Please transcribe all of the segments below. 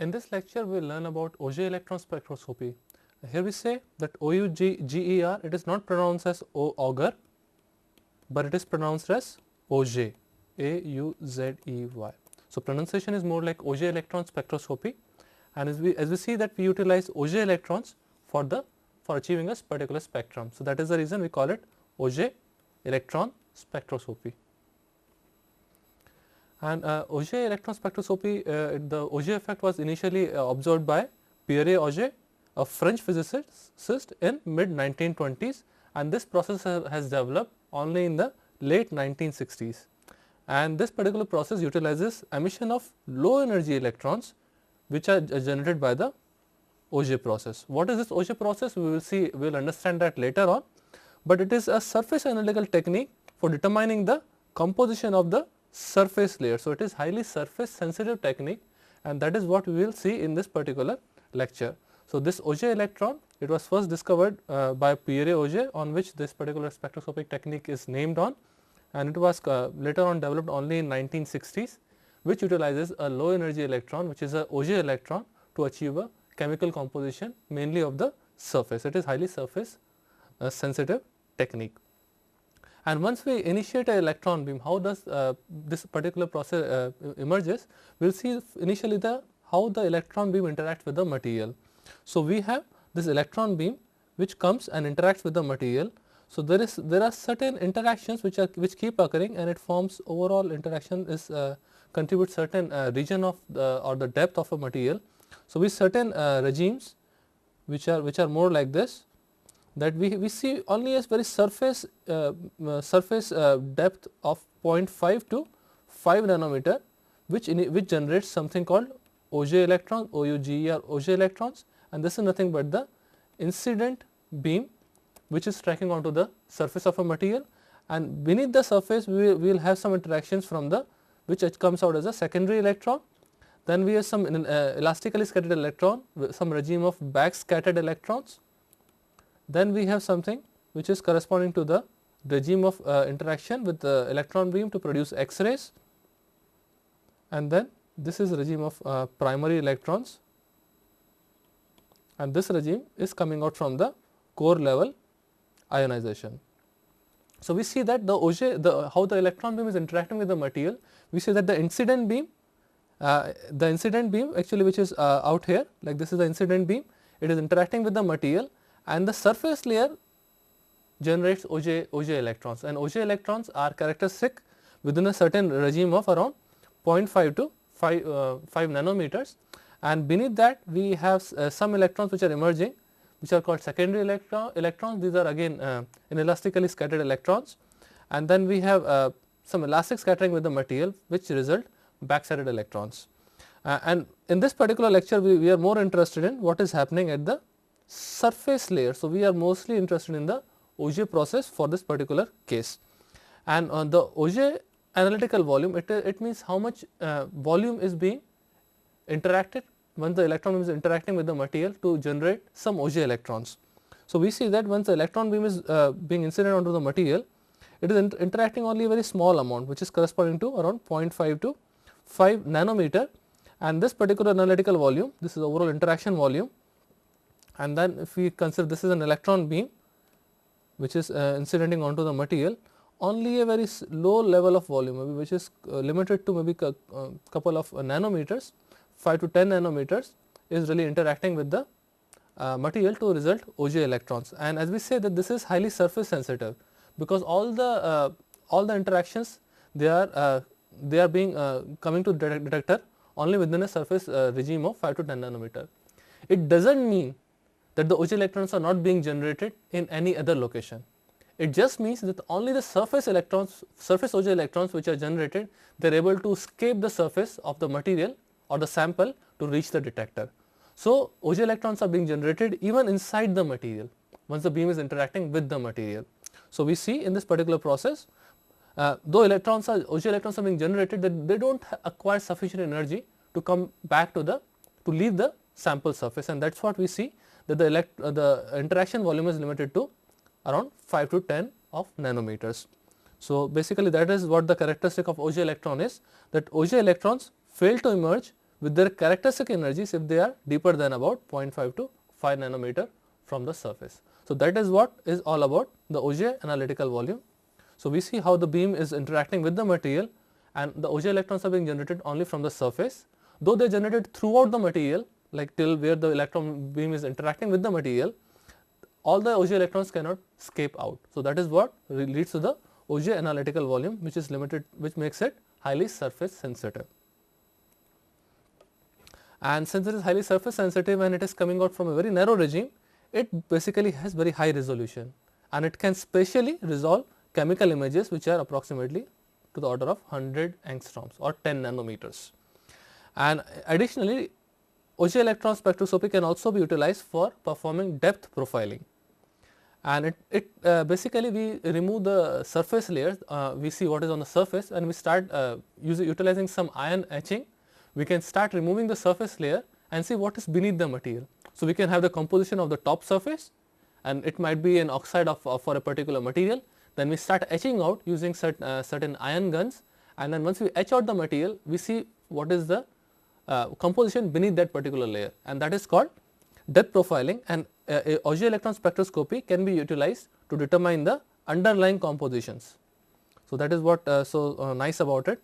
In this lecture, we will learn about Auger electron spectroscopy. Here we say that OUGER, it is not pronounced as auger, but it is pronounced as Auger, AUZEY. So pronunciation is more like Auger electron spectroscopy, and as we see that we utilize Auger electrons for achieving a particular spectrum. So that is the reason we call it Auger electron spectroscopy. And Auger electron spectroscopy, the Auger effect was initially observed by Pierre Auger, a French physicist in mid 1920s, and this process has developed only in the late 1960s. And this particular process utilizes emission of low energy electrons which are generated by the Auger process. What is this Auger process? We will see, we will understand that later on, but it is a surface analytical technique for determining the composition of the surface layer. So it is highly surface sensitive technique, and that is what we will see in this particular lecture. So this Auger electron, it was first discovered by Pierre Auger, on which this particular spectroscopic technique is named on, and it was later on developed only in 1960s, which utilizes a low energy electron, which is a Auger electron, to achieve a chemical composition mainly of the surface. It is highly surface sensitive technique. And once we initiate an electron beam, how does this particular process emerges? We will see initially how the electron beam interacts with the material. So we have this electron beam which comes and interacts with the material. So there are certain interactions which keep occurring, and it forms overall interaction is contributes certain region of the depth of a material. So with certain regimes which are more like this, that we see only a very surface depth of 0.5 to 5 nanometer, which generates something called Auger electron, OUGER Auger electrons, and this is nothing but the incident beam which is striking onto the surface of a material, and beneath the surface we will have some interactions from the which comes out as a secondary electron. Then we have some elastically scattered electron, some regime of back scattered electrons. Then we have something which is corresponding to the regime of interaction with the electron beam to produce X-rays, and then this is regime of primary electrons, and this regime is coming out from the core level ionization. So we see that how the electron beam is interacting with the material. We see that the incident beam actually, which is out here, like this is the incident beam, it is interacting with the material, and the surface layer generates Auger electrons, and Auger electrons are characteristic within a certain regime of around 0.5 to 5 nanometers, and beneath that we have some electrons which are emerging, which are called secondary electrons. These are again inelastically scattered electrons, and then we have some elastic scattering with the material, which result back scattered electrons. And in this particular lecture we are more interested in what is happening at the surface layer. So we are mostly interested in the Auger process for this particular case, and on the Auger analytical volume, it means how much volume is being interacted once the electron beam is interacting with the material to generate some Auger electrons. So we see that once the electron beam is being incident onto the material, it is interacting only a very small amount, which is corresponding to around 0.5 to 5 nanometer, and this particular analytical volume, this is overall interaction volume. And then if we consider this is an electron beam which is incidenting onto the material, only a very low level of volume, maybe which is limited to maybe couple of nanometers, 5 to 10 nanometers, is really interacting with the material to result Auger electrons. And as we say that this is highly surface sensitive, because all the interactions they are being coming to the detector only within a surface regime of 5 to 10 nanometer. It does not mean that the Auger electrons are not being generated in any other location. It just means that only the surface Auger electrons which are generated, they are able to escape the surface of the material or the sample to reach the detector. So Auger electrons are being generated even inside the material once the beam is interacting with the material. So we see in this particular process, though Auger electrons are being generated, they do not acquire sufficient energy to come back to leave the sample surface, and that is what we see, that the interaction volume is limited to around 5 to 10 of nanometers. So basically that is what the characteristic of Auger electron is, that Auger electrons fail to emerge with their characteristic energies if they are deeper than about 0.5 to 5 nanometer from the surface. So, that is what is all about the Auger analytical volume. So, we see how the beam is interacting with the material, and the Auger electrons are being generated only from the surface, though they are generated throughout the material, like till where the electron beam is interacting with the material, all the Auger electrons cannot escape out. So, that is what leads to the Auger analytical volume, which is limited, which makes it highly surface sensitive. And since it is highly surface sensitive and it is coming out from a very narrow regime, it basically has very high resolution, and it can spatially resolve chemical images which are approximately to the order of 100 angstroms or 10 nanometers. And additionally, Auger electron spectroscopy can also be utilized for performing depth profiling, and basically we remove the surface layers, we see what is on the surface, and we start utilizing some ion etching. We can start removing the surface layer and see what is beneath the material. So, we can have the composition of the top surface, and it might be an oxide for a particular material. Then we start etching out using certain ion guns, and then once we etch out the material, we see what is the composition beneath that particular layer, and that is called depth profiling. And Auger electron spectroscopy can be utilized to determine the underlying compositions. So, that is what so nice about it,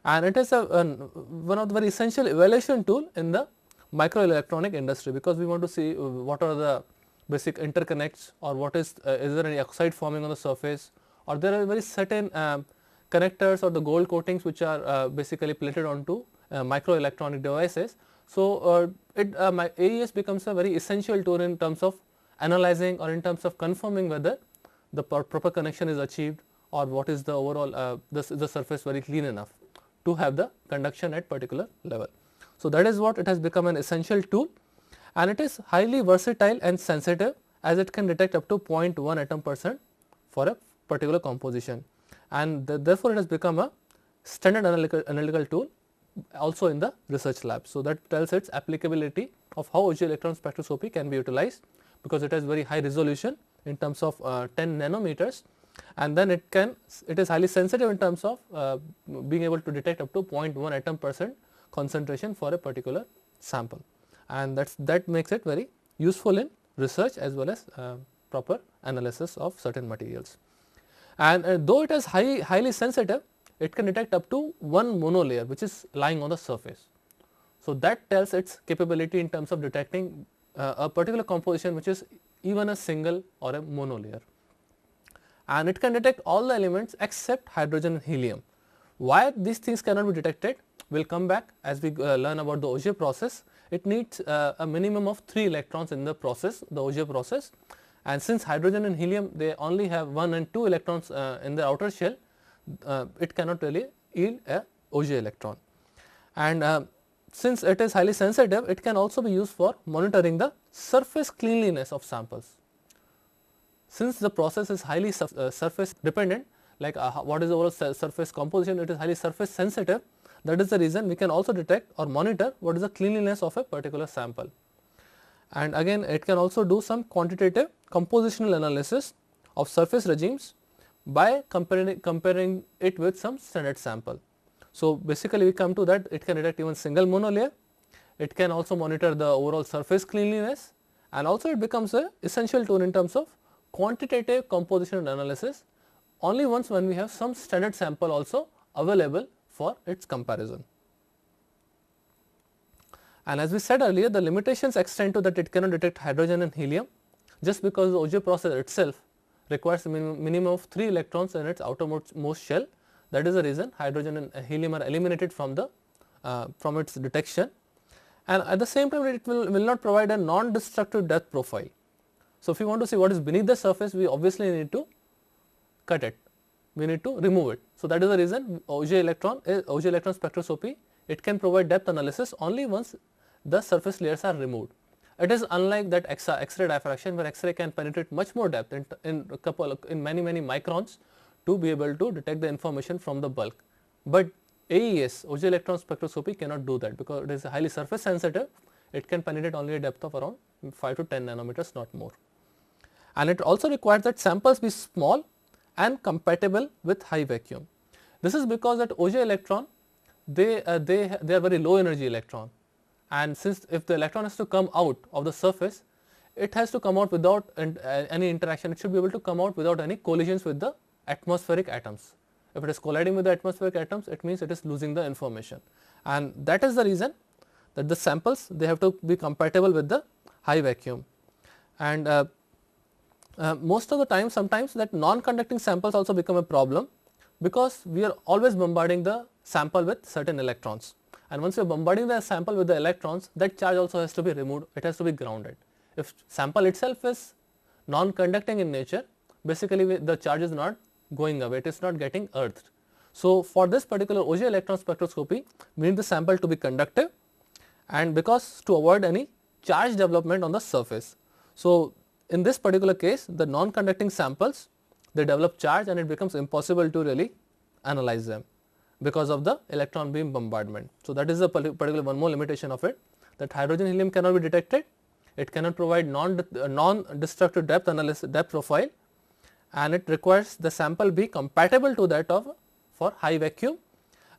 and it is one of the very essential evaluation tool in the microelectronic industry, because we want to see what are the basic interconnects, or what is there any oxide forming on the surface, or there are very certain connectors or the gold coatings which are basically plated onto microelectronic devices. So, AES becomes a very essential tool in terms of analyzing or in terms of confirming whether the proper connection is achieved, or what is the overall the surface very clean enough to have the conduction at particular level. So, that is what it has become an essential tool, and it is highly versatile and sensitive, as it can detect up to 0.1 atom percent for a particular composition, and therefore, it has become a standard analytical tool also in the research lab. So, that tells its applicability of how Auger electron spectroscopy can be utilized, because it has very high resolution in terms of 10 nanometers, and then it is highly sensitive in terms of being able to detect up to 0.1 atom percent concentration for a particular sample, and that makes it very useful in research as well as proper analysis of certain materials. And though it is highly sensitive, it can detect up to one monolayer which is lying on the surface. So, that tells its capability in terms of detecting a particular composition which is even a single or a monolayer, and it can detect all the elements except hydrogen and helium. Why these things cannot be detected? We will come back as we learn about the Auger process. It needs a minimum of 3 electrons in the process, the Auger process, and since hydrogen and helium, they only have 1 and 2 electrons in the outer shell, it cannot really yield a Auger electron. And since it is highly sensitive, it can also be used for monitoring the surface cleanliness of samples. Since the process is highly surface dependent, like what is the overall surface composition, it is highly surface sensitive. That is the reason we can also detect or monitor what is the cleanliness of a particular sample. And again, it can also do some quantitative compositional analysis of surface regimes by comparing it with some standard sample. So, basically we come to that it can detect even single monolayer, it can also monitor the overall surface cleanliness, and also it becomes a essential tool in terms of quantitative composition analysis only once when we have some standard sample also available for its comparison. And as we said earlier, the limitations extend to that it cannot detect hydrogen and helium, just because the Auger process itself requires a minimum of 3 electrons in its outermost shell. That is the reason hydrogen and helium are eliminated from its detection, and at the same time it will not provide a non-destructive depth profile. So, if we want to see what is beneath the surface, we obviously need to cut it, we need to remove it. So, that is the reason Auger electron spectroscopy, it can provide depth analysis only once the surface layers are removed. It is unlike that X-ray diffraction, where X-ray can penetrate much more depth in many microns to be able to detect the information from the bulk. But AES, Auger electron spectroscopy, cannot do that, because it is highly surface sensitive. It can penetrate only a depth of around 5 to 10 nanometers, not more. And it also requires that samples be small and compatible with high vacuum. This is because that Auger electron, they are very low energy electron. and since if the electron has to come out of the surface, it has to come out without any interaction. It should be able to come out without any collisions with the atmospheric atoms. If it is colliding with the atmospheric atoms, it means it is losing the information, and that is the reason that the samples, they have to be compatible with the high vacuum. And most of the time, sometimes that non-conducting samples also become a problem, because we are always bombarding the sample with certain electrons, and once you are bombarding the sample with the electrons, that charge also has to be removed, it has to be grounded. If sample itself is non-conducting in nature, basically the charge is not going away, it is not getting earthed. So, for this particular OJ electron spectroscopy, we need the sample to be conductive, and because to avoid any charge development on the surface. So, in this particular case, the non-conducting samples, they develop charge and it becomes impossible to really analyze them because of the electron beam bombardment. So, that is the particular one more limitation of it, that hydrogen helium cannot be detected, it cannot provide non-destructive depth analysis, depth profile, and it requires the sample be compatible to that of for high vacuum.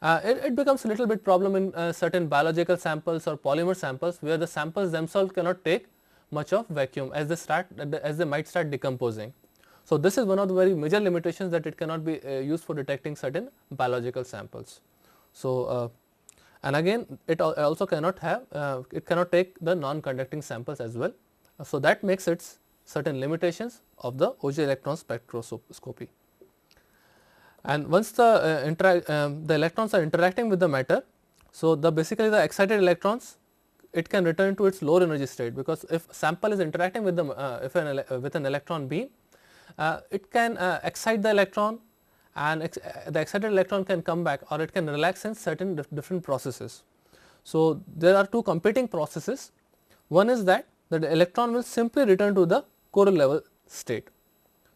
It becomes a little bit problem in certain biological samples or polymer samples, where the samples themselves cannot take much of vacuum as they might start decomposing. So, this is one of the very major limitations, that it cannot be used for detecting certain biological samples. So, and again it also cannot have it cannot take the non-conducting samples as well. So, that makes its certain limitations of the OJ electron spectroscopy. And once the electrons are interacting with the matter, so basically the excited electrons, it can return to its lower energy state, because if sample is interacting with with an electron beam, it can excite the electron, and the excited electron can come back, or it can relax in certain different processes. So, there are two competing processes. One is that the electron will simply return to the core level state.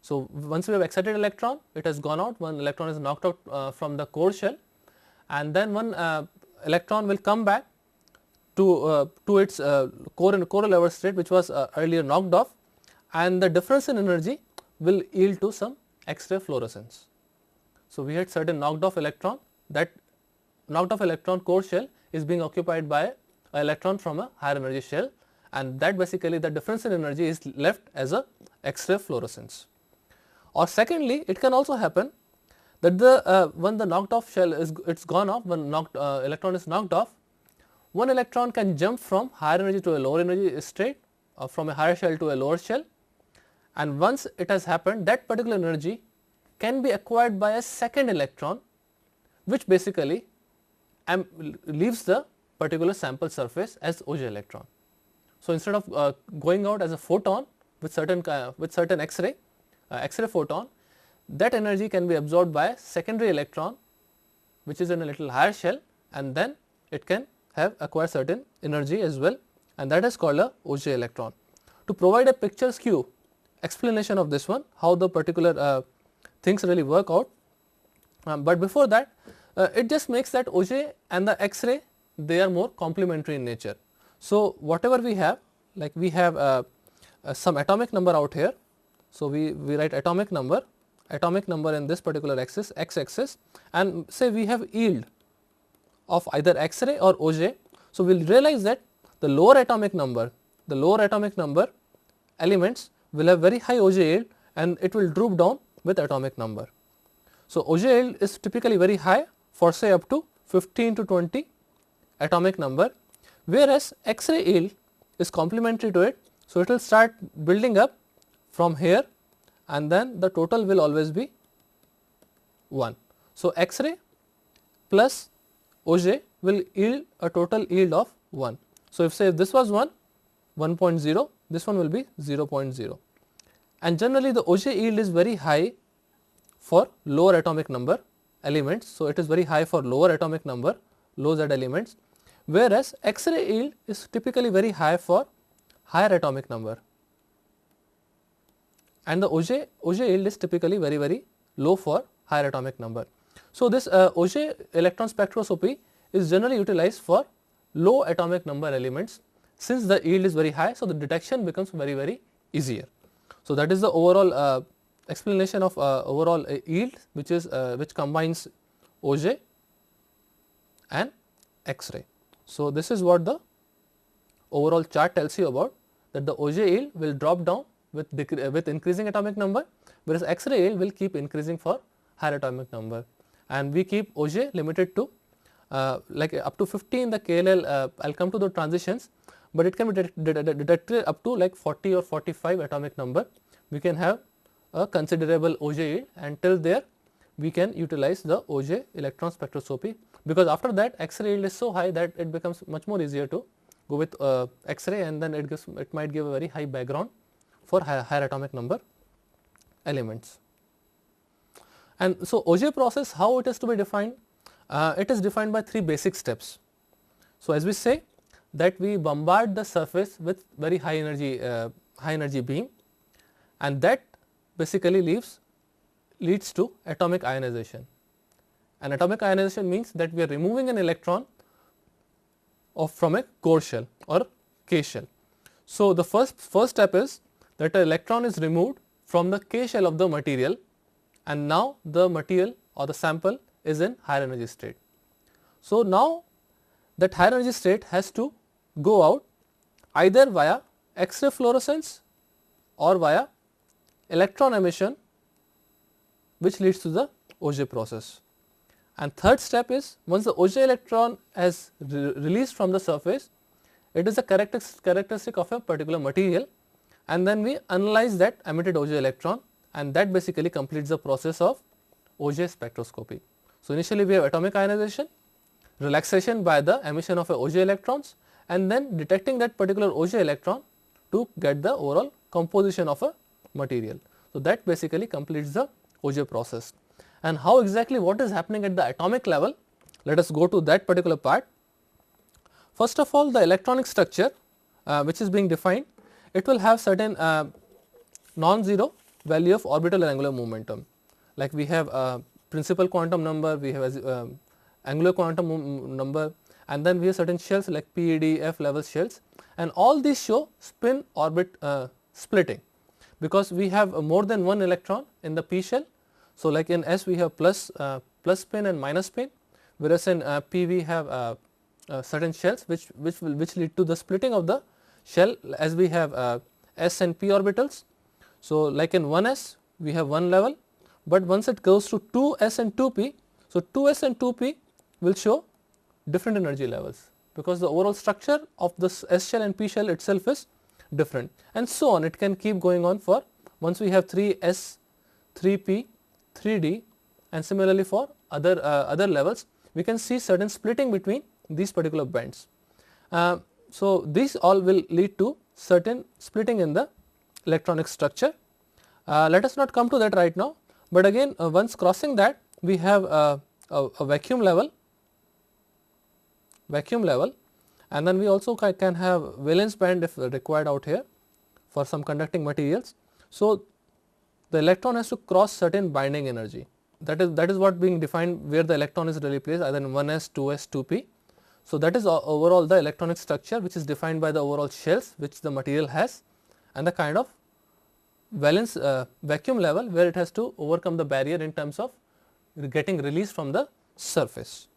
So, once we have excited electron, it has gone out, one electron is knocked out from the core shell, and then one electron will come back to its core level state, which was earlier knocked off, and the difference in energy will yield to some X-ray fluorescence. So, we had certain knocked off electron, that knocked off electron core shell is being occupied by an electron from a higher energy shell, and that basically the difference in energy is left as a X-ray fluorescence. Or secondly, it can also happen that when the knocked off shell is gone off, when electron is knocked off, one electron can jump from higher energy to a lower energy state, or from a higher shell to a lower shell, and once it has happened, that particular energy can be acquired by a second electron, which basically leaves the particular sample surface as OJ electron. So, instead of going out as a photon with certain X-ray photon, that energy can be absorbed by a secondary electron, which is in a little higher shell, and then it can acquire certain energy as well, and that is called a OJ electron. To provide a picture skew explanation of this one, how the particular things really work out, but before that, it just makes that OJ and the X-ray, they are more complementary in nature. So, whatever we have, like we have some atomic number out here. So, we write atomic number in this particular axis, x axis, and say we have yield of either X-ray or OJ. So, we will realize that the lower atomic number elements will have very high OJ yield, and it will droop down with atomic number. So, OJ yield is typically very high for say up to 15 to 20 atomic number, whereas X-ray yield is complementary to it. So, it will start building up from here, and then the total will always be 1. So, X-ray plus OJ will yield a total yield of 1. So, if say this was 1.0, this one will be 0.0, and generally the OJ yield is very high for lower atomic number elements. So, it is very high for lower atomic number, low Z elements, whereas X-ray yield is typically very high for higher atomic number, and the OJ yield is typically very low for higher atomic number. So, this OJ electron spectroscopy is generally utilized for low atomic number elements, since the yield is very high. So, the detection becomes very easier. So, that is the overall explanation of overall yield, which combines OJ and X-ray. So, this is what the overall chart tells you about, that the Auger yield will drop down with increasing atomic number, whereas X-ray yield will keep increasing for higher atomic number. And we keep Auger limited to like up to 50 in the KLL. I will come to the transitions, but it can be detected up to like 40 or 45 atomic number. We can have a considerable Auger yield, and till there we can utilize the Auger electron spectroscopy, because after that X-ray yield is so high that it becomes much more easier to go with X-ray, and then it might give a very high background for higher atomic number elements. And so Auger process, how it is to be defined? It is defined by 3 basic steps. So as we say that we bombard the surface with very high energy beam, and that basically leads to atomic ionization. And atomic ionization means that we are removing an electron from a core shell or K shell. So the first step is that an electron is removed from the K shell of the material, and now the material or the sample is in higher energy state. So now that higher energy state has to go out either via X-ray fluorescence or via electron emission, which leads to the Auger process. And third step is, once the Auger electron has released from the surface, it is a characteristic of a particular material, and then we analyze that emitted Auger electron, and that basically completes the process of Auger spectroscopy. So initially we have atomic ionization, relaxation by the emission of a Auger electrons, and then detecting that particular Auger electron to get the overall composition of a material. So that basically completes the Auger process. And how exactly what is happening at the atomic level, let us go to that particular part. First of all, the electronic structure which is being defined, it will have certain non-zero value of orbital and angular momentum. Like we have principal quantum number, we have angular quantum number, and then we have certain shells like PED, F level shells, and all these show spin orbit splitting, because we have more than one electron in the P shell. So like in S we have plus spin and minus spin, whereas in P we have certain shells which lead to the splitting of the shell, as we have S and P orbitals. So like in 1s we have one level, but once it goes to 2s and 2p, so 2s and 2p will show different energy levels, because the overall structure of this S shell and P shell itself is different, and so on. It can keep going on for, once we have 3s, 3p, 3d, and similarly for other levels, we can see certain splitting between these particular bands. So these all will lead to certain splitting in the electronic structure. Let us not come to that right now, but again once crossing that, we have a vacuum level, and then we also can have valence band if required out here for some conducting materials. So the electron has to cross certain binding energy. That is what being defined, where the electron is really placed, either in 1s, 2s, 2p. So that is overall the electronic structure, which is defined by the overall shells which the material has, and the kind of valence vacuum level where it has to overcome the barrier in terms of getting released from the surface.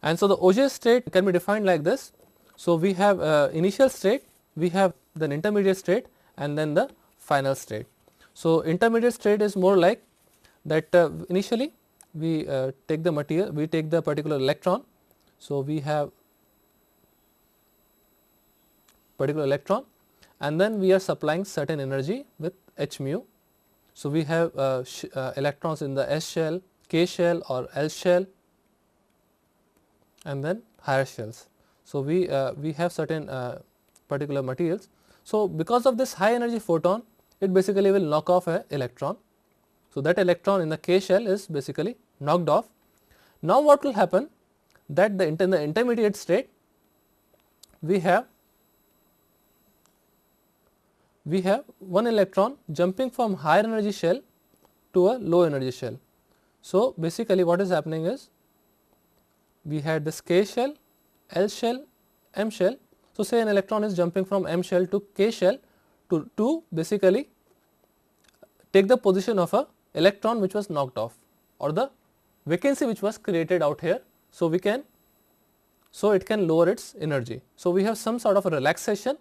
And so the Auger state can be defined like this. So we have initial state, we have then intermediate state, and then the final state. So intermediate state is more like that initially we take the material, we take the particular electron. So we have particular electron, and then we are supplying certain energy with h mu. So we have electrons in the S shell, K shell or L shell, and then higher shells. So we have certain particular materials. So because of this high energy photon, it basically will knock off an electron. So that electron in the K shell is basically knocked off. Now what will happen, that in the intermediate state we have one electron jumping from higher energy shell to a low energy shell. So basically what is happening is, we had this K shell, L shell, M shell. So say an electron is jumping from M shell to K shell to basically take the position of a electron which was knocked off, or the vacancy which was created out here. So we can so it can lower its energy. So, we have some sort of a relaxation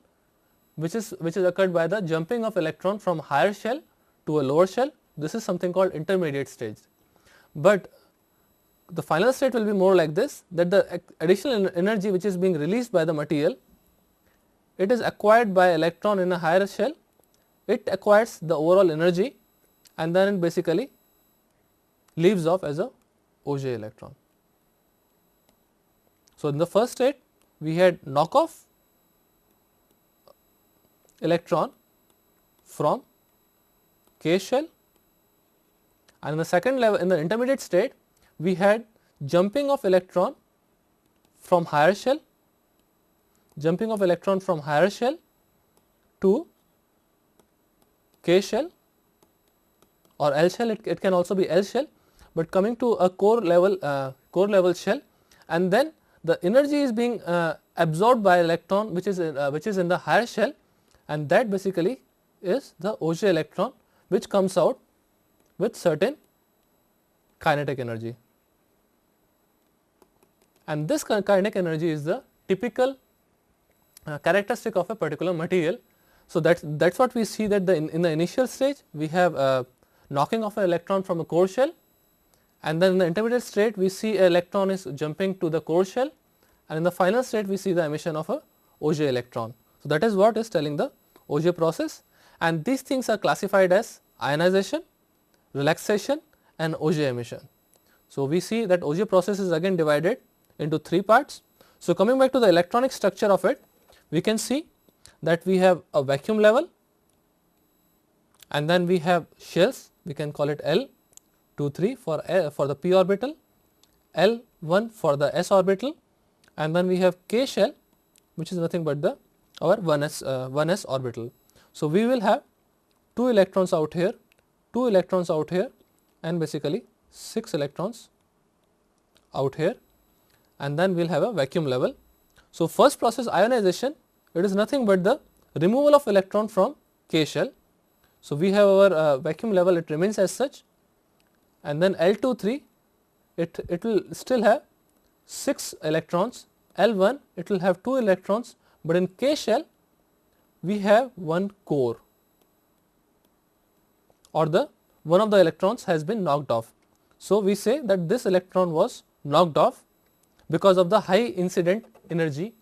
which is occurred by the jumping of electron from higher shell to a lower shell. This is something called intermediate stage. But the final state will be more like this, that the additional energy which is being released by the material, it is acquired by electron in a higher shell, it acquires the overall energy and then it basically leaves off as a Auger electron. So, in the first state we had knock off electron from K shell, and in the second level, in the intermediate state, we had jumping of electron from higher shell, to K shell or L shell. It can also be L shell, but coming to a core level shell, and then the energy is being absorbed by electron which is in the higher shell, and that basically is the Auger electron, which comes out with certain kinetic energy. And this kinetic energy is the typical characteristic of a particular material. So, that is what we see, that in the initial stage we have knocking of an electron from a core shell, and then in the intermediate state we see an electron is jumping to the core shell, and in the final state we see the emission of a Auger electron. So, that is what is telling the Auger process, and these things are classified as ionization, relaxation and Auger emission. So, we see that Auger process is again divided into 3 parts. So, coming back to the electronic structure of it, we can see that we have a vacuum level, and then we have shells, we can call it L 2 3 for the p orbital, L 1 for the s orbital, and then we have K shell, which is nothing but our 1s orbital. So, we will have 2 electrons out here, 2 electrons out here, and basically 6 electrons out here, and then we will have a vacuum level. So, first process, ionization, it is nothing but the removal of electron from K shell. So, we have our vacuum level, it remains as such, and then L23, it will still have 6 electrons, L1 it will have 2 electrons, but in K shell we have one core, or one of the electrons has been knocked off. So, we say that this electron was knocked off because of the high incident energy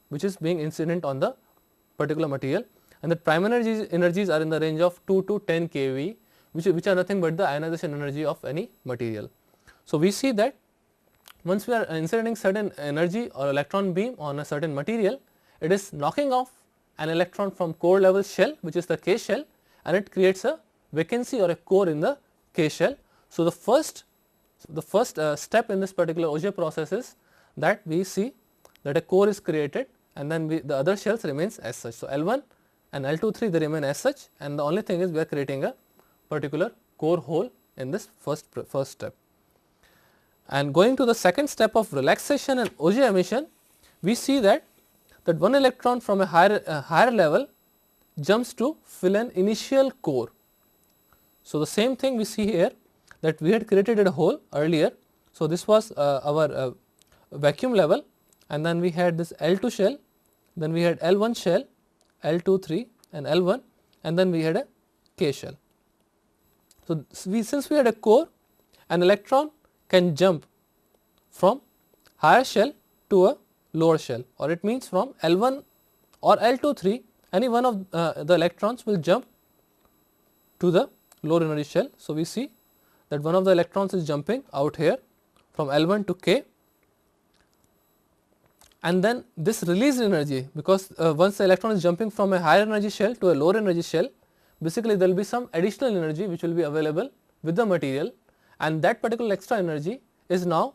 which is being incident on the particular material, and the primary energies are in the range of 2 to 10 keV, which are nothing but the ionization energy of any material. So, we see that once we are inserting certain energy or electron beam on a certain material, it is knocking off an electron from core level shell, which is the K shell, and it creates a vacancy or a core in the K shell. So, the first step in this particular Auger process is that we see that a core is created, and then the other shells remains as such. So, L1 and L23 they remain as such, and the only thing is we are creating a particular core hole in this first step. And going to the second step of relaxation and Auger emission, we see that one electron from a higher level jumps to fill an initial core. So, the same thing we see here, that we had created a hole earlier. So, this was our vacuum level, and then we had this L2 shell, then we had L1 shell, L2 3 and L1, and then we had a K shell. So, since we had a core, an electron can jump from higher shell to a lower shell, or it means from L1 or L2 3, any one of the electrons will jump to the lower energy shell. So, we see that one of the electrons is jumping out here from L1 to K, and then this released energy, because once the electron is jumping from a higher energy shell to a lower energy shell, basically there will be some additional energy which will be available with the material, and that particular extra energy is now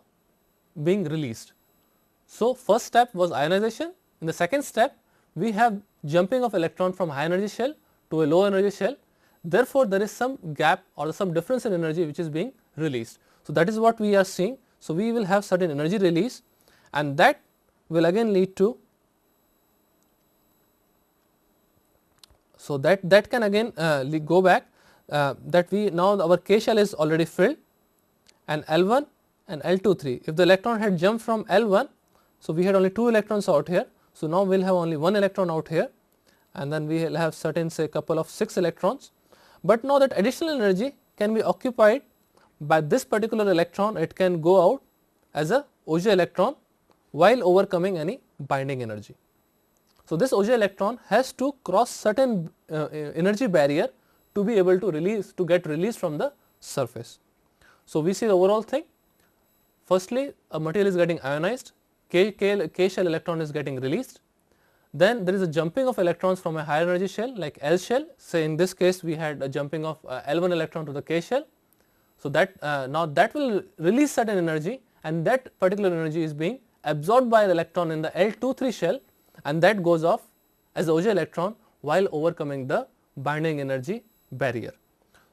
being released. So, first step was ionization. In the second step, we have jumping of electron from high energy shell to a low energy shell. Therefore, there is some gap or some difference in energy which is being released. So, that is what we are seeing. So, we will have certain energy release, and that will again lead to, so that can again go back, that we now our K shell is already filled, and L1 and L2 3. If the electron had jumped from L1, So, we had only 2 electrons out here. So, now we will have only 1 electron out here, and then we will have certain say couple of 6 electrons, but now that additional energy can be occupied by this particular electron. It can go out as a Auger electron while overcoming any binding energy. So, this Auger electron has to cross certain energy barrier to be able to get released from the surface. So, we see the overall thing. Firstly, a material is getting ionized, K shell electron is getting released. Then there is a jumping of electrons from a higher energy shell like L shell. Say in this case we had a jumping of L1 electron to the K shell. So, that now that will release certain energy, and that particular energy is being absorbed by the electron in the L23 shell, and that goes off as the Auger electron while overcoming the binding energy barrier.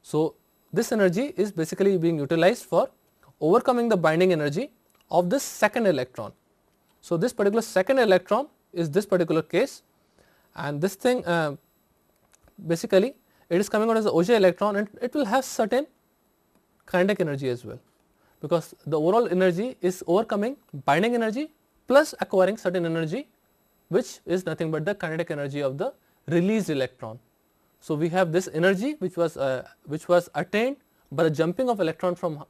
So, this energy is basically being utilized for overcoming the binding energy of this second electron. So, this particular second electron is this particular case, and this thing basically it is coming out as the Auger electron, and it will have certain kinetic energy as well, because the overall energy is overcoming binding energy plus acquiring certain energy, which is nothing but the kinetic energy of the released electron. So, we have this energy which was attained by the jumping of electron from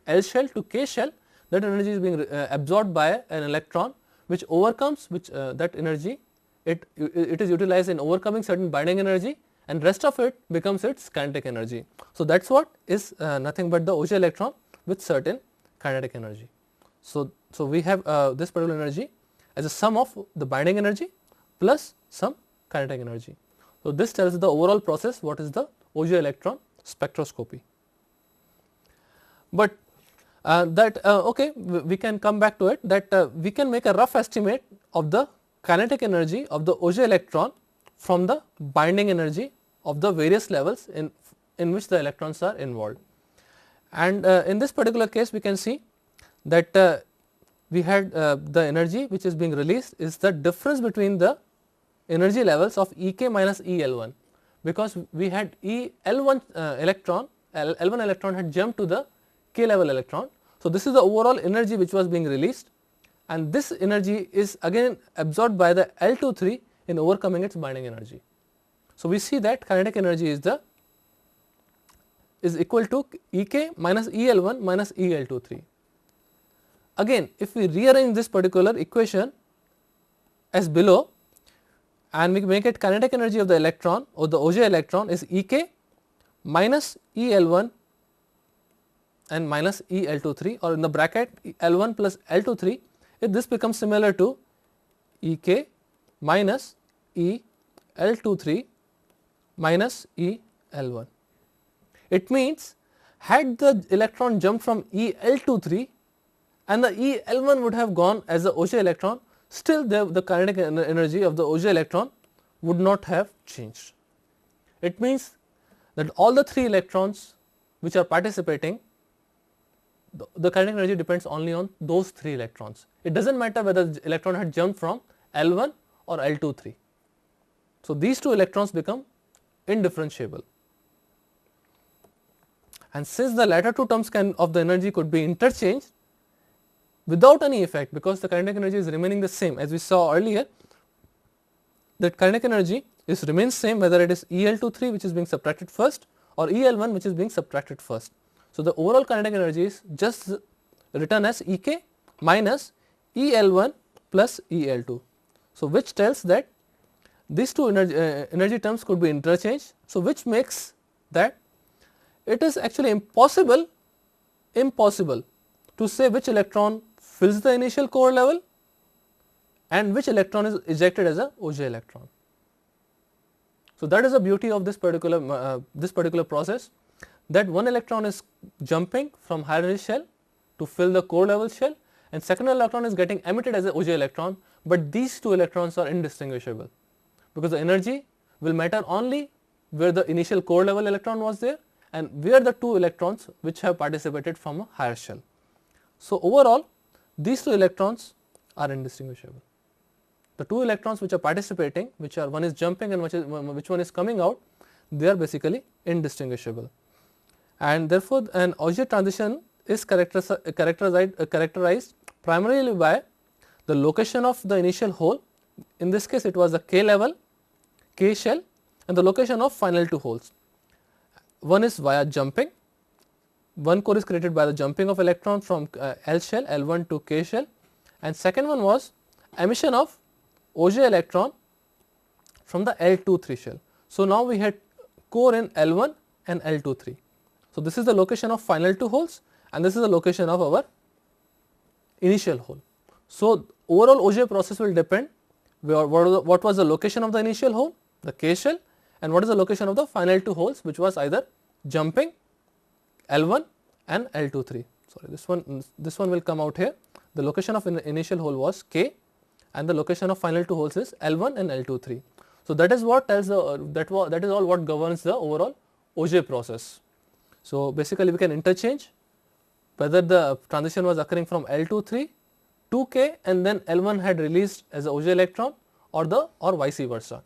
L shell to K shell. That energy is being absorbed by an electron, which overcomes that energy. It is utilized in overcoming certain binding energy, and rest of it becomes its kinetic energy. So, that is what is nothing but the Auger electron with certain kinetic energy. So, we have this particular energy as a sum of the binding energy plus some kinetic energy. So, this tells the overall process what is the Auger electron spectroscopy. But okay, we can come back to it, that we can make a rough estimate of the kinetic energy of the Auger electron from the binding energy of the various levels in which the electrons are involved. And in this particular case we can see that we had the energy which is being released is the difference between the energy levels of Ek minus EL1, because we had L1 electron had jumped to the K level electron. So, this is the overall energy which was being released, and this energy is again absorbed by the L23 in overcoming its binding energy. So, we see that kinetic energy is equal to Ek minus EL1 minus EL23. Again, if we rearrange this particular equation as below, and we make it kinetic energy of the electron or the Auger electron is Ek minus EL1 and minus EL23, or in the bracket L1 plus L23, if this becomes similar to Ek minus EL23 minus EL1. It means had the electron jumped from EL23 and the EL1 would have gone as the Auger electron, still the kinetic energy of the Auger electron would not have changed. It means that all the 3 electrons which are participating, the kinetic energy depends only on those 3 electrons. It does not matter whether the electron had jumped from L1 or L23. So, these 2 electrons become indifferentiable, and since the latter 2 terms of the energy could be interchanged without any effect, because the kinetic energy is remaining the same, as we saw earlier, that kinetic energy remains same whether it is EL23 which is being subtracted first or EL1 which is being subtracted first. So, the overall kinetic energy is just written as Ek minus EL1 plus EL2. So, which tells that these 2 energy terms could be interchanged. So, which makes that it is actually impossible to say which electron fills the initial core level and which electron is ejected as a Auger electron. So, that is the beauty of this particular process, that one electron is jumping from higher energy shell to fill the core level shell, and second electron is getting emitted as a Auger electron, but these 2 electrons are indistinguishable, because the energy will matter only where the initial core level electron was there and where the 2 electrons which have participated from a higher shell. So, overall these 2 electrons are indistinguishable. The 2 electrons which are participating, one is jumping and which one is coming out, they are basically indistinguishable, and therefore an Auger transition is characterized primarily by the location of the initial hole, in this case it was the K level, K shell, and the location of final two holes. One is via jumping, one core is created by the jumping of electron from L shell L1 to K shell, and second one was emission of OJ electron from the L23 shell. So, now we had core in L1 and L23. So, this is the location of final two holes and this is the location of our initial hole. So, overall OJ process will depend what was the location of the initial hole, the K shell, and what is the location of the final two holes, which was either jumping L1 and L23. Sorry, this one will come out here. The location of initial hole was K and the location of final two holes is L1 and L23. So, that is what tells that is all what governs the overall OJ process. So, basically we can interchange whether the transition was occurring from L23 to K and then L1 had released as a OJ electron or vice versa.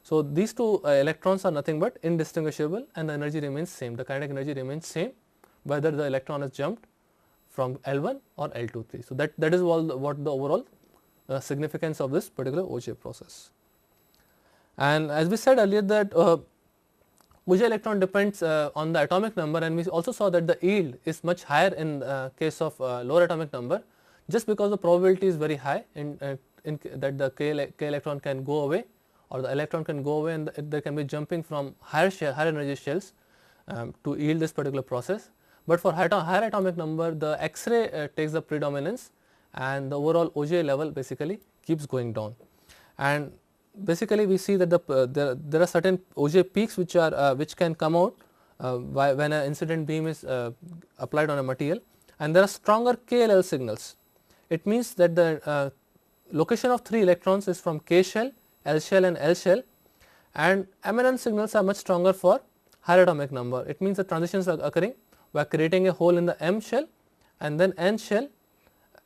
So, these two electrons are nothing but indistinguishable and the energy remains same, the kinetic energy remains same whether the electron is jumped from L1 or L23. So, that is all what the overall significance of this particular OJ process. And as we said earlier that OJ electron depends on the atomic number, and we also saw that the yield is much higher in case of lower atomic number, just because the probability is very high in that the K electron can go away or the electron can go away and there can be jumping from higher energy shells to yield this particular process. But for higher atomic number, the X-ray takes the predominance and the overall OJ level basically keeps going down. And basically we see that there are certain OJ peaks which can come out when an incident beam is applied on a material, and there are stronger KLL signals. It means that the location of 3 electrons is from K shell, L shell and L shell, and MNN signals are much stronger for higher atomic number. It means the transitions are occurring by creating a hole in the M shell and then N shell,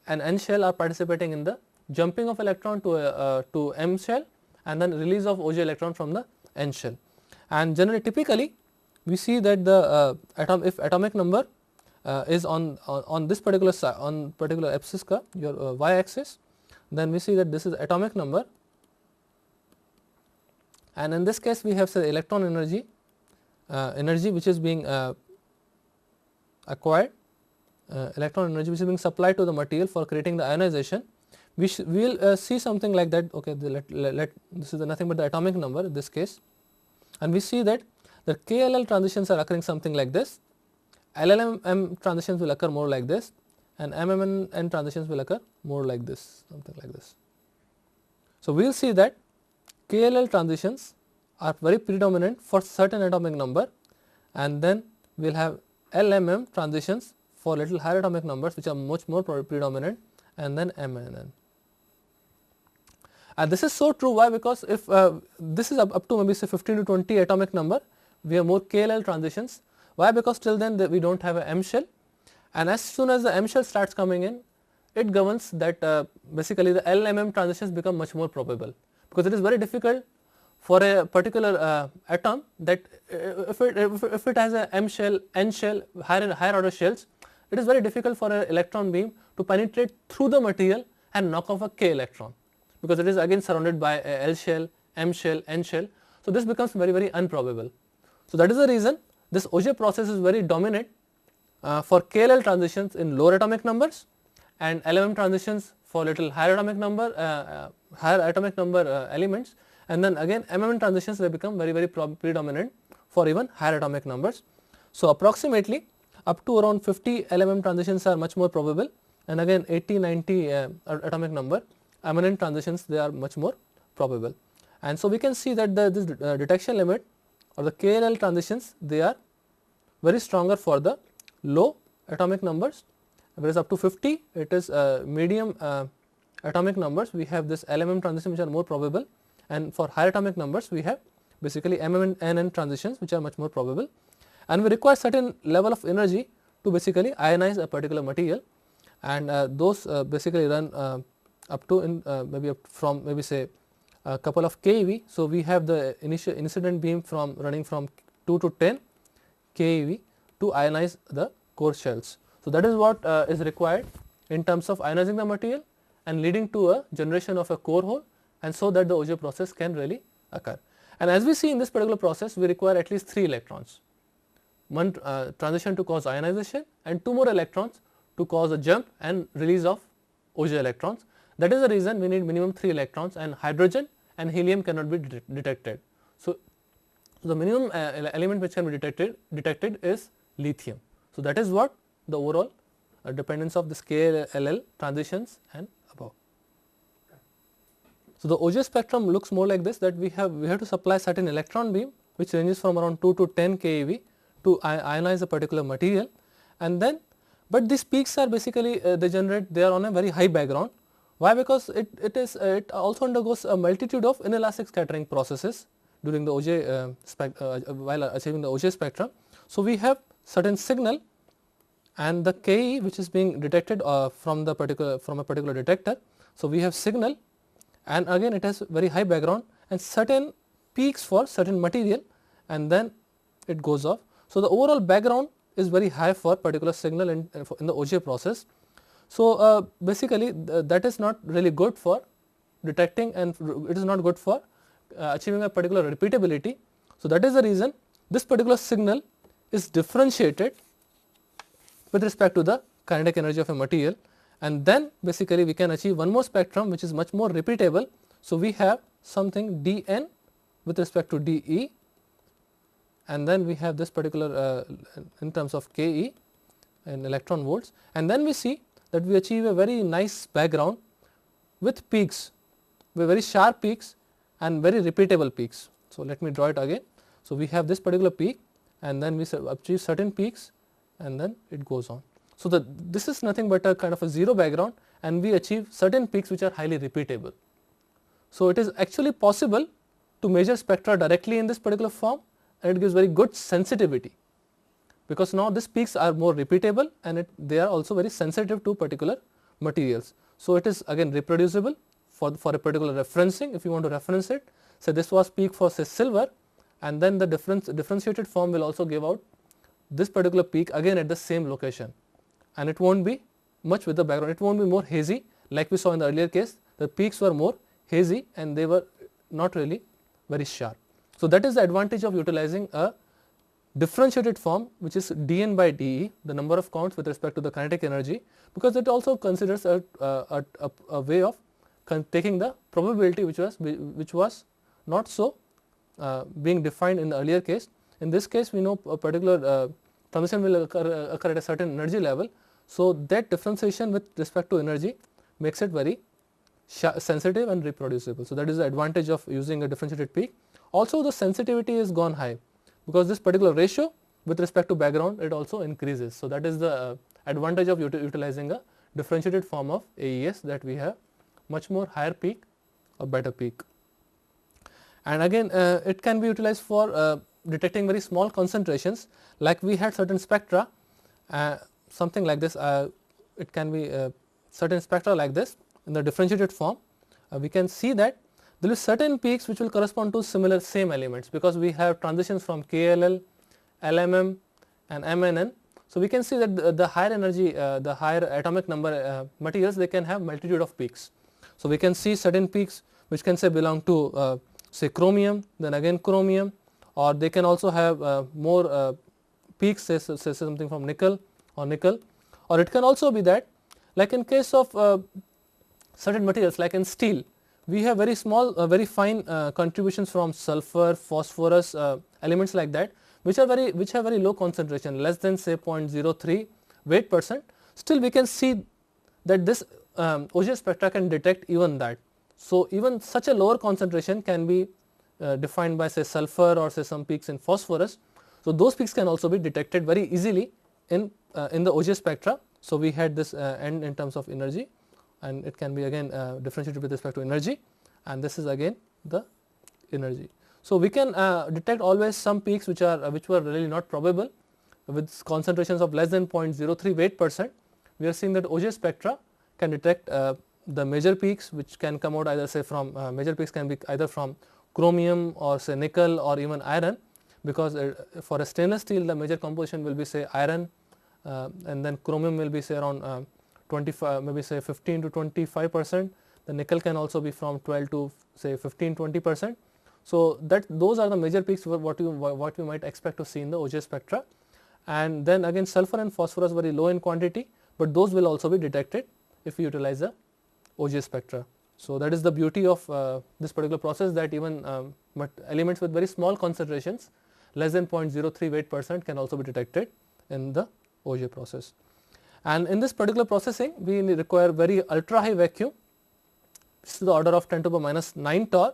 and N shell are participating in the jumping of electron to M shell and then release of OJ electron from the N shell. And generally typically we see that the if atomic number is on this particular axis curve, your y axis, then we see that this is atomic number, and in this case we have say electron energy which is being acquired, electron energy which is being supplied to the material for creating the ionization. We will see something like that. Okay, this is nothing but the atomic number in this case, and we see that the KLL transitions are occurring something like this, LLM transitions will occur more like this, and MMN transitions will occur more like this, something like this. So, we will see that KLL transitions are very predominant for certain atomic number, and then we will have LMM transitions for little higher atomic numbers which are much more predominant, and then MNN. And this is so true. Why? Because if this is up to maybe say 15 to 20 atomic number, we have more KLL transitions. Why? Because till then we do not have a M shell, and as soon as the M shell starts coming in, it governs that basically the LMM transitions become much more probable, because it is very difficult for a particular atom that if it has a M shell, N shell, higher order shells, it is very difficult for an electron beam to penetrate through the material and knock off a K electron, because it is again surrounded by a L shell, M shell, N shell. So, this becomes very improbable. So, that is the reason this OJ process is very dominant for KLL transitions in lower atomic numbers and LMM transitions for little higher atomic number elements, and then again MMN transitions they become very predominant for even higher atomic numbers. So, approximately up to around 50 LMM transitions are much more probable, and again 80-90 atomic number MNN transitions they are much more probable. And so, we can see that this detection limit or the KLL transitions they are very stronger for the low atomic numbers, whereas up to 50 it is medium atomic numbers we have this LMM transition which are more probable, and for higher atomic numbers we have basically MMN transitions which are much more probable, and we require certain level of energy to basically ionize a particular material, and those basically run up to maybe say a couple of keV. So, we have the initial incident beam running from 2 to 10 keV to ionize the core shells. So, that is what is required in terms of ionizing the material, and leading to a generation of a core hole, and so that the Auger process can really occur. And as we see in this particular process, we require at least 3 electrons, one transition to cause ionization and 2 more electrons to cause a jump and release of Auger electrons. That is the reason we need minimum 3 electrons, and hydrogen and helium cannot be detected. So, the minimum element which can be detected is lithium. So, that is what the overall dependence of this KLL transitions and above. So, the Auger spectrum looks more like this, that we have to supply certain electron beam which ranges from around 2 to 10 keV to ionize a particular material, and then but these peaks are basically they are on a very high background. Why? Because it also undergoes a multitude of inelastic scattering processes during the Auger while achieving the Auger spectrum. So, we have certain signal, and the Ke which is being detected from a particular detector. So, we have signal, and again it has very high background and certain peaks for certain material, and then it goes off. So, the overall background is very high for particular signal in the Auger process. So, basically that is not really good for detecting, and it is not good for achieving a particular repeatability. So, that is the reason this particular signal is differentiated with respect to the kinetic energy of a material, and then basically we can achieve one more spectrum which is much more repeatable. So, we have something dN with respect to dE, and then we have this particular in terms of Ke in electron volts, and then we see that we achieve a very nice background with peaks, with very sharp peaks and very repeatable peaks. So, let me draw it again. So, we have this particular peak, and then we achieve certain peaks, and then it goes on. So, this is nothing but a kind of a zero background, and we achieve certain peaks which are highly repeatable. So, it is actually possible to measure spectra directly in this particular form, and it gives very good sensitivity, because now these peaks are more repeatable, and they are also very sensitive to particular materials. So, it is again reproducible for a particular referencing. If you want to reference it, say this was peak for say silver, and then the differentiated form will also give out this particular peak again at the same location, and it will not be much with the background, it will not be more hazy like we saw in the earlier case. The peaks were more hazy and they were not really very sharp. So, that is the advantage of utilizing a differentiated form which is dN by dE, the number of counts with respect to the kinetic energy, because it also considers a way of taking the probability which was not so being defined in the earlier case. In this case, we know a particular transition will occur at a certain energy level. So, that differentiation with respect to energy makes it very sensitive and reproducible. So, that is the advantage of using a differentiated peak. Also, the sensitivity is gone high, because this particular ratio with respect to background, it also increases. So, that is the advantage of utilizing a differentiated form of AES, that we have much more higher peak or better peak. And again it can be utilized for detecting very small concentrations, like we had certain spectra, something like this. It can be certain spectra like this in the differentiated form. We can see that there is certain peaks which will correspond to same elements, because we have transitions from KLL, LMM and MNN. So, we can see that the higher energy, the higher atomic number materials, they can have multitude of peaks. So, we can see certain peaks which can say belong to say chromium, then again chromium, or they can also have more peaks, say something from nickel, or it can also be that, like in case of certain materials like in steel, we have very small very fine contributions from sulfur, phosphorus, elements like that, which have very low concentration, less than say 0.03 weight percent. Still we can see that this Auger spectra can detect even that. So, even such a lower concentration can be defined by say sulfur or say some peaks in phosphorus. So, those peaks can also be detected very easily in the Auger spectra. So, we had this end in terms of energy, and it can be again differentiated with respect to energy, and this is again the energy. So, we can detect always some peaks which were really not probable with concentrations of less than 0.03 weight percent. We are seeing that Auger spectra can detect the major peaks which can come out either say from major peaks can be either from chromium or say nickel or even iron, because for a stainless steel the major composition will be say iron, and then chromium will be say around 25, maybe say 15 to 25%. The nickel can also be from 12 to say 15-20%. So those are the major peaks what we might expect to see in the OJ spectra. And then again sulfur and phosphorus very low in quantity, but those will also be detected if we utilize the OJ spectra. So that is the beauty of this particular process, that even elements with very small concentrations less than 0.038% can also be detected in the OJ process. And in this particular processing we require very ultra high vacuum. This is the order of 10 to the minus 9 torr.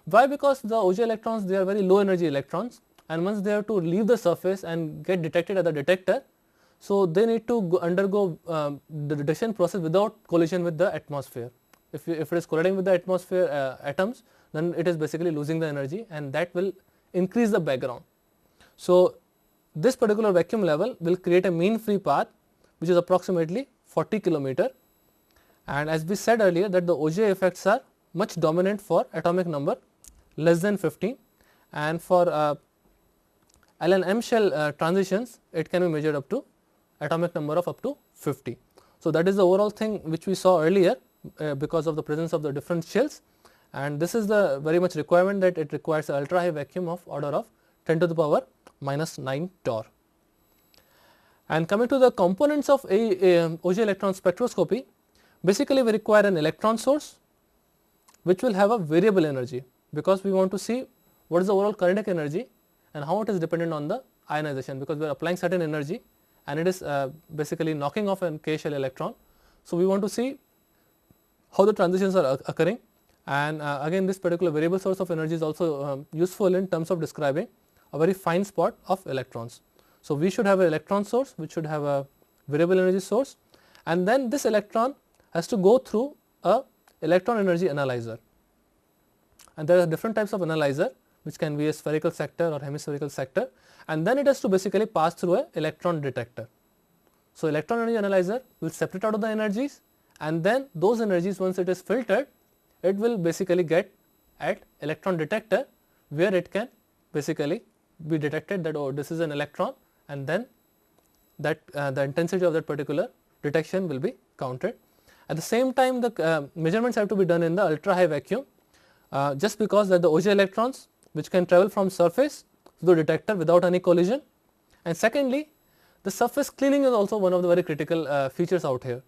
Why? Because the OJ electrons, they are very low energy electrons, and once they have to leave the surface and get detected at the detector, so they need to undergo the detection process without collision with the atmosphere. If it is colliding with the atmosphere atoms, then it is basically losing the energy, and that will increase the background. So this particular vacuum level will create a mean free path which is approximately 40 kilometer, and as we said earlier that the OJ effects are much dominant for atomic number less than 15, and for L and M shell transitions it can be measured up to atomic number of up to 50. So that is the overall thing which we saw earlier because of the presence of the different shells, and this is the very much requirement that it requires a ultra high vacuum of order of 10 to the power minus 9 torr. And coming to the components of OJ electron spectroscopy, basically we require an electron source which will have a variable energy, because we want to see what is the overall kinetic energy and how it is dependent on the ionization, because we are applying certain energy and it is basically knocking off an K shell electron. So we want to see how the transitions are occurring, and again this particular variable source of energy is also useful in terms of describing a very fine spot of electrons. So we should have an electron source which should have a variable energy source, and then this electron has to go through a electron energy analyzer, and there are different types of analyzer which can be a spherical sector or hemispherical sector, and then it has to basically pass through a electron detector. So electron energy analyzer will separate out of the energies, and then those energies, once it is filtered, it will basically get at electron detector, where it can basically be detected that, oh, this is an electron, and then that the intensity of that particular detection will be counted. At the same time the measurements have to be done in the ultra high vacuum, just because that the OJ electrons which can travel from surface to the detector without any collision, and secondly the surface cleaning is also one of the very critical features out here,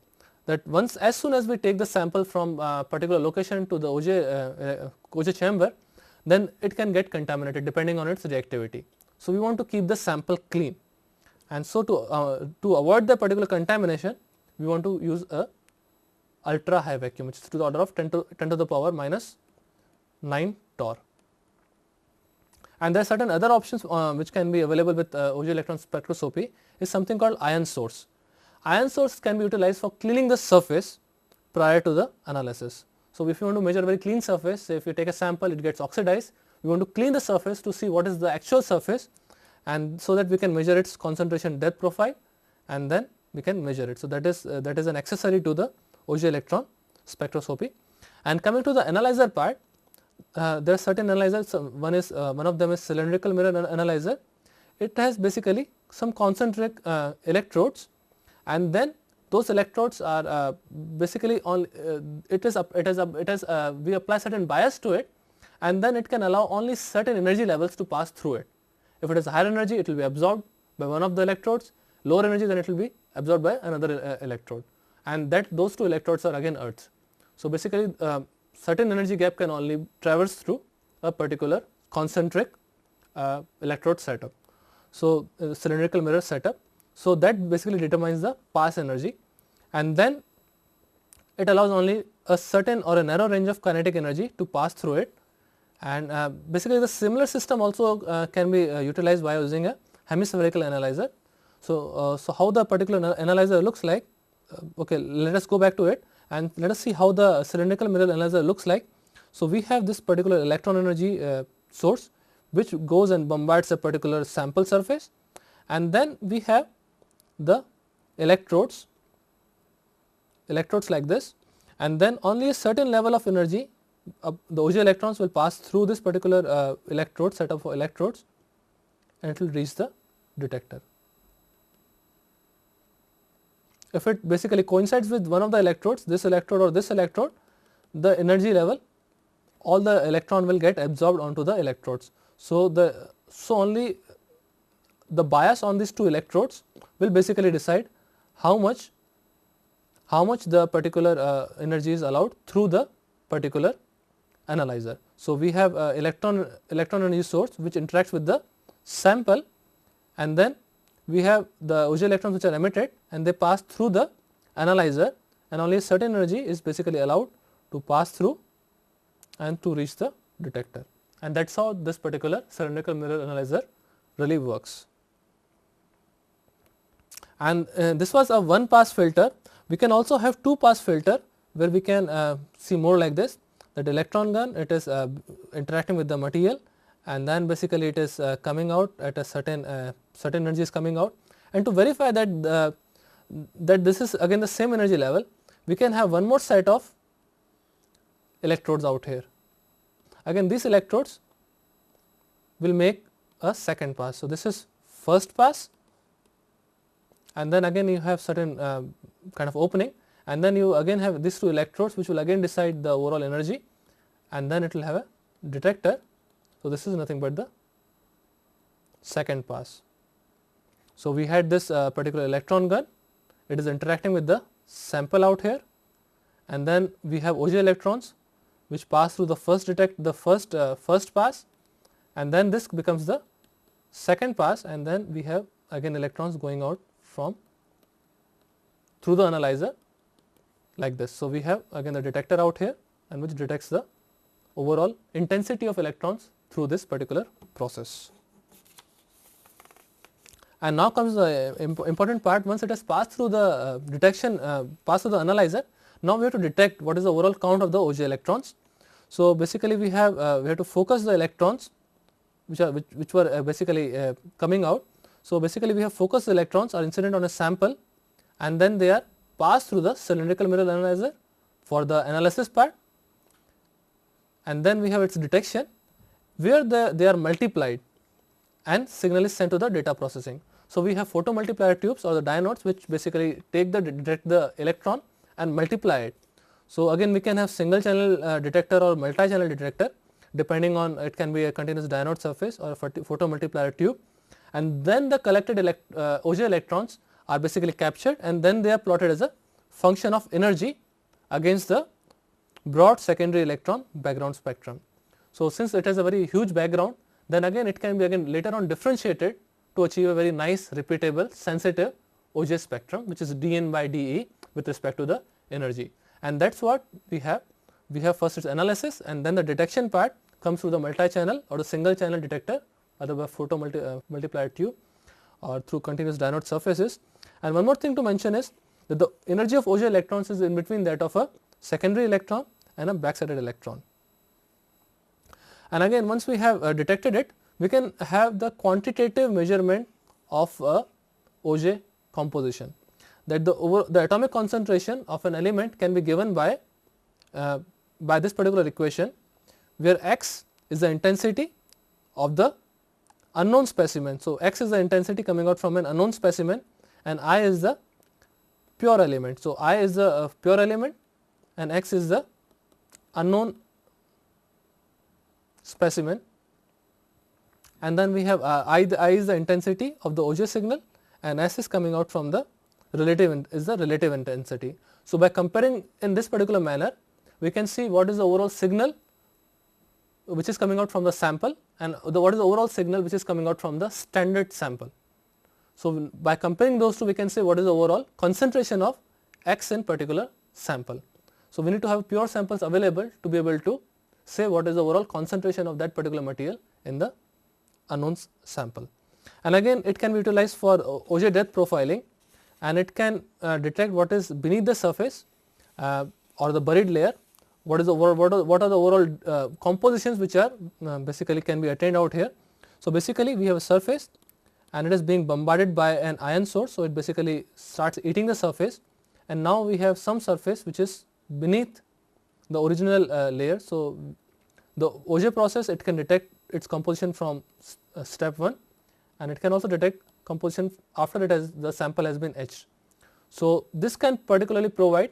that once as soon as we take the sample from particular location to the OJ chamber, then it can get contaminated depending on its reactivity. So we want to keep the sample clean, and so to avoid the particular contamination we want to use a ultra high vacuum which is to the order of 10 to the power minus 9 torr. And there are certain other options which can be available with OJ electron spectroscopy, is something called ion source. Ion source can be utilized for cleaning the surface prior to the analysis. So if you want to measure a very clean surface, say if you take a sample, it gets oxidized, we want to clean the surface to see what is the actual surface, and so that we can measure its concentration depth profile, and then we can measure it. So that is an accessory to the OJ electron spectroscopy. And coming to the analyzer part, there are certain analyzers. One of them is cylindrical mirror analyzer. It has basically some concentric electrodes, and then those electrodes are basically on we apply certain bias to it, and then it can allow only certain energy levels to pass through it. If it is higher energy, it will be absorbed by one of the electrodes, lower energy, then it will be absorbed by another electrode, and those two electrodes are again earths. So basically certain energy gap can only traverse through a particular concentric electrode setup. So cylindrical mirror setup. So that basically determines the pass energy, and then it allows only a certain or a narrow range of kinetic energy to pass through it. And basically the similar system also can be utilized by using a hemispherical analyzer. So how the particular analyzer looks like, okay, let us go back to it and let us see how the cylindrical mirror analyzer looks like. So we have this particular electron energy source which goes and bombards a particular sample surface, and then we have the electrodes like this, and then only a certain level of energy the OJ electrons will pass through this particular electrode setup of electrodes, and it will reach the detector. if it basically coincides with one of the electrodes, this electrode or this electrode, the energy level, all the electron will get absorbed onto the electrodes. So only the bias on these two electrodes will basically decide how much the particular energy is allowed through the particular analyzer. So we have electron energy source which interacts with the sample, and then we have the OJ electrons which are emitted and they pass through the analyzer, and only a certain energy is basically allowed to pass through and to reach the detector, and that is how this particular cylindrical mirror analyzer really works. And this was a one pass filter. We can also have two pass filter where we can see more like this, that electron gun, it is interacting with the material, and then basically it is coming out at a certain energy is coming out. And to verify that that this is again the same energy level, we can have one more set of electrodes out here. Again these electrodes will make a second pass. So this is first pass, and then again you have certain kind of opening, and then you again have these two electrodes which will again decide the overall energy, and then it will have a detector. So this is nothing but the second pass. So we had this particular electron gun, it is interacting with the sample out here, and then we have OJ electrons which pass through the first pass, and then this becomes the second pass, and then we have again electrons going out from through the analyzer like this. So we have again the detector out here, and which detects the overall intensity of electrons through this particular process. And now comes the important part. Once it has passed through the detection, passed through the analyzer, now we have to detect what is the overall count of the OJ electrons. So basically we have to focus the electrons which were basically coming out. So basically we have focused electrons are incident on a sample, and then they are passed through the cylindrical mirror analyzer for the analysis part, and then we have its detection where they are multiplied and signal is sent to the data processing. So we have photomultiplier tubes or the diodes which basically detect the electron and multiply it. So again we can have single channel detector or multi-channel detector, depending on, it can be a continuous diode surface or a photomultiplier tube, and then the collected OJ electrons are basically captured, and then they are plotted as a function of energy against the broad secondary electron background spectrum. So since it has a very huge background, then again it can be again later on differentiated to achieve a very nice repeatable sensitive OJ spectrum, which is dN by dE with respect to the energy. And that is what we have. We have first its analysis, and then the detection part comes through the multi-channel or the single channel detector, either by multiplier tube or through continuous diode surfaces. And one more thing to mention is that the energy of OJ electrons is in between that of a secondary electron and a backsided electron. And again once we have detected it, we can have the quantitative measurement of a OJ composition, that the atomic concentration of an element can be given by this particular equation, where X is the intensity of the unknown specimen. So X is the intensity coming out from an unknown specimen, and I is the pure element. So I is the pure element and X is the unknown specimen, and then we have I is the intensity of the OJ signal, and S is coming out from the relative intensity. So by comparing in this particular manner, we can see what is the overall signal which is coming out from the sample, and what is the overall signal which is coming out from the standard sample. So by comparing those two, we can say what is the overall concentration of X in particular sample. So we need to have pure samples available to be able to say what is the overall concentration of that particular material in the unknown sample. And again it can be utilized for OJ depth profiling, and it can detect what is beneath the surface or the buried layer, what are the overall compositions which are basically can be attained out here. So basically we have a surface and it is being bombarded by an ion source, so it basically starts eating the surface, and now we have some surface which is beneath the original layer. So the OJ process, it can detect its composition from step 1, and it can also detect composition after the sample has been etched. So, this can particularly provide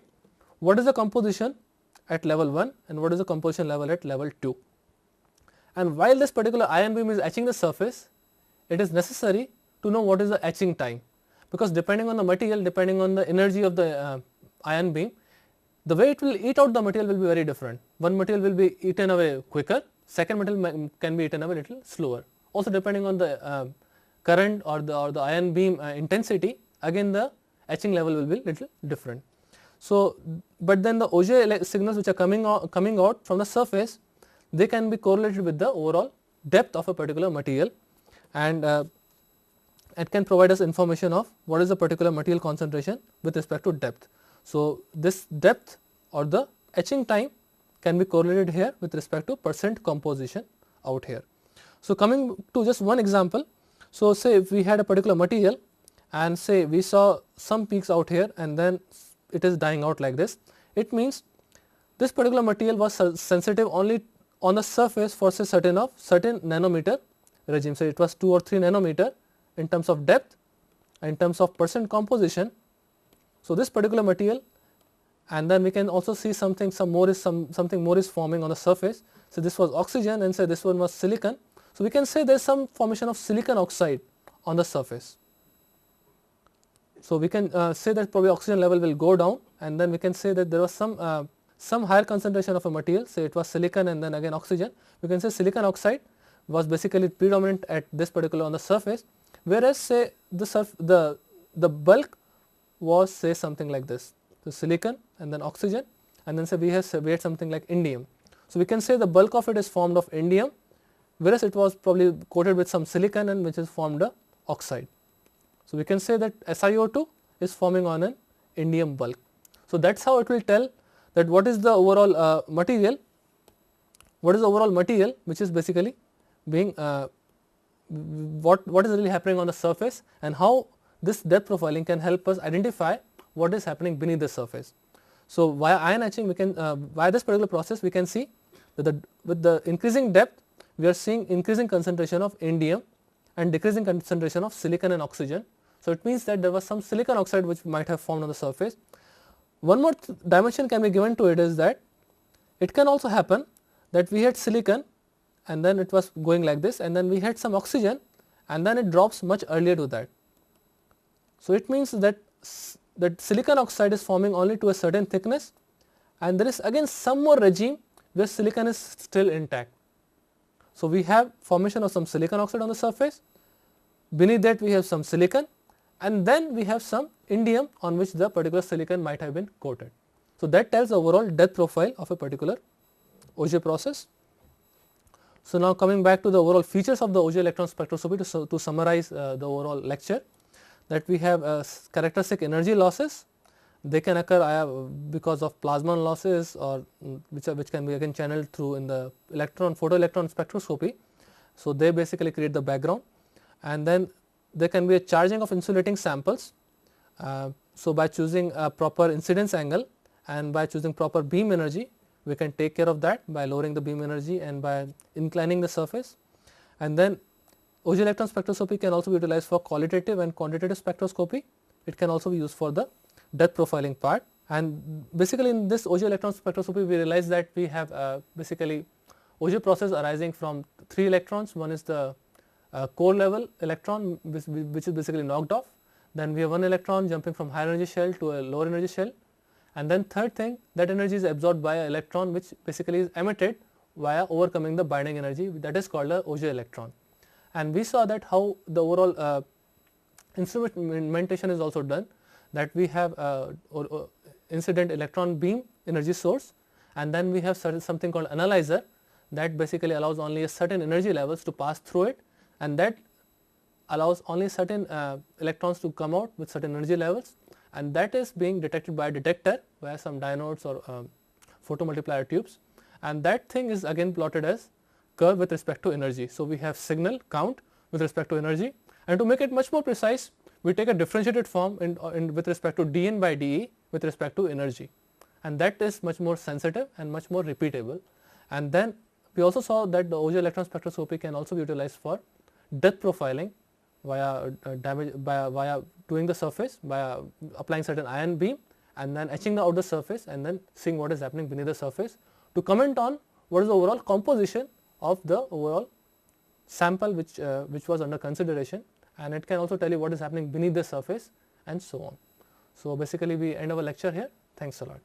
what is the composition at level 1 and what is the composition level at level 2. And while this particular ion beam is etching the surface, it is necessary to know what is the etching time, because depending on the material, depending on the energy of the ion beam, the way it will eat out the material will be very different. One material will be eaten away quicker, second material can be eaten away a little slower. Also depending on the current or the ion beam intensity, again the etching level will be little different. So, but then the Auger signals which are coming out from the surface, they can be correlated with the overall depth of a particular material, and it can provide us information of what is the particular material concentration with respect to depth. So, this depth or the etching time can be correlated here with respect to percent composition out here. So, coming to just one example, so say if we had a particular material and say we saw some peaks out here and then it is dying out like this, it means this particular material was sensitive only on the surface for say certain nanometer regime. So, it was 2 or 3 nanometer in terms of depth, in terms of percent composition. So, this particular material, and then we can also see something more is forming on the surface. So, this was oxygen and say this one was silicon. So, we can say there is some formation of silicon oxide on the surface. So, we can say that probably oxygen level will go down, and then we can say that there was some higher concentration of a material, say it was silicon and then again oxygen. We can say silicon oxide was basically predominant at this particular on the surface, whereas say the bulk was say something like this. So, silicon and then oxygen, and then say we had something like indium. So, we can say the bulk of it is formed of indium, whereas it was probably coated with some silicon and which is formed a oxide. So, we can say that SiO2 is forming on an indium bulk. So, that is how it will tell that what is the overall material, which is basically being what is really happening on the surface, and how this depth profiling can help us identify what is happening beneath the surface. So, via ion etching we can via this particular process we can see that with the increasing depth we are seeing increasing concentration of indium and decreasing concentration of silicon and oxygen. So, it means that there was some silicon oxide which might have formed on the surface. One more dimension can be given to it is that it can also happen that we had silicon and then it was going like this, and then we had some oxygen and then it drops much earlier to that. So, it means that silicon oxide is forming only to a certain thickness, and there is again some more regime where silicon is still intact. So, we have formation of some silicon oxide on the surface, beneath that we have some silicon, and then we have some indium on which the particular silicon might have been coated. So, that tells the overall depth profile of a particular Auger process. So, now coming back to the overall features of the Auger electron spectroscopy to summarize the overall lecture, that we have characteristic energy losses. They can occur because of plasma losses, or which can be again channeled through in the photoelectron spectroscopy. So, they basically create the background, and then there can be a charging of insulating samples. So, by choosing a proper incidence angle and by choosing proper beam energy, we can take care of that by lowering the beam energy and by inclining the surface. And then Auger electron spectroscopy can also be utilized for qualitative and quantitative spectroscopy. It can also be used for the depth profiling part, and basically in this Auger electron spectroscopy we realize that we have basically Auger process arising from 3 electrons. One is the core level electron which is basically knocked off, then we have 1 electron jumping from higher energy shell to a lower energy shell, and then third thing, that energy is absorbed by an electron which basically is emitted via overcoming the binding energy, that is called a Auger electron. And we saw that how the overall instrumentation is also done, that we have incident electron beam energy source, and then we have something called analyzer that basically allows only a certain energy levels to pass through it, and that allows only certain electrons to come out with certain energy levels, and that is being detected by a detector via some diodes or photomultiplier tubes, and that thing is again plotted as curve with respect to energy. So, we have signal count with respect to energy, and to make it much more precise, we take a differentiated form with respect to dN by dE with respect to energy, and that is much more sensitive and much more repeatable. And then we also saw that the Auger electron spectroscopy can also be utilized for depth profiling via to doing the surface by applying certain ion beam and then etching out the surface and then seeing what is happening beneath the surface to comment on what is the overall composition of the overall sample which was under consideration, and it can also tell you what is happening beneath the surface and so on. So, basically we end our lecture here. Thanks a lot.